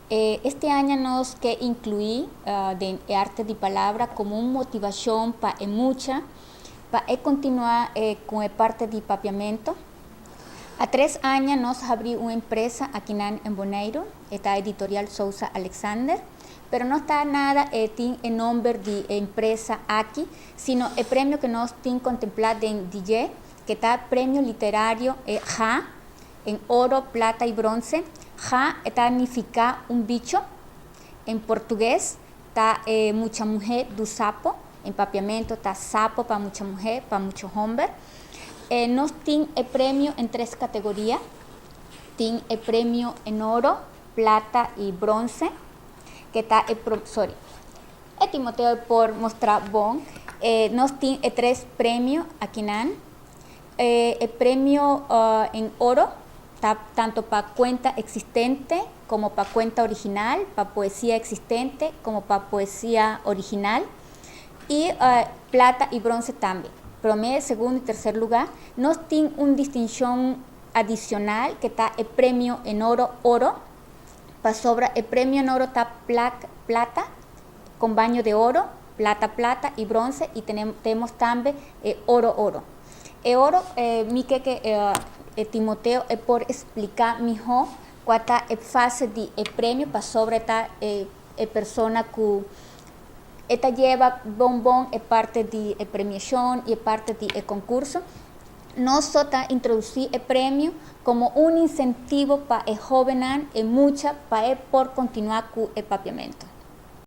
Este año nos que incluí de arte de palabra como una motivación para mucha, para continuar con la parte de papiamento. A 3 años nos abrí una empresa aquí en Bonaire, esta editorial Sousa Alexander, pero no está nada en nombre de empresa aquí, sino el premio que nos tiene contemplado en DJ, que está premio literario JA, en oro, plata y bronce. JA significa un bicho, en portugués está mucha mujer do sapo, en papiamento está sapo para mucha mujer, para muchos hombres. Nos tiene el premio en 3 categorías, tiene el premio en oro, plata y bronce, que está el Timoteo por mostrar bon, nos tiene 3 premios aquí el premio en oro, está tanto para cuenta existente como para cuenta original, para poesía existente como para poesía original, y plata y bronce también. Primer, segundo y tercer lugar, nos tiene una distinción adicional que está el premio en oro, para sobre el premio en oro está plata, con baño de oro, plata y bronce, y tenemos también oro. El oro, Timoteo, es por explicar mejor cuál está la fase del premio para sobre esta persona que esta lleva bombón es parte de la premiación y parte del concurso. Nosotros introducimos el premio como un incentivo para el joven y mucha para por continuar con el papiamento.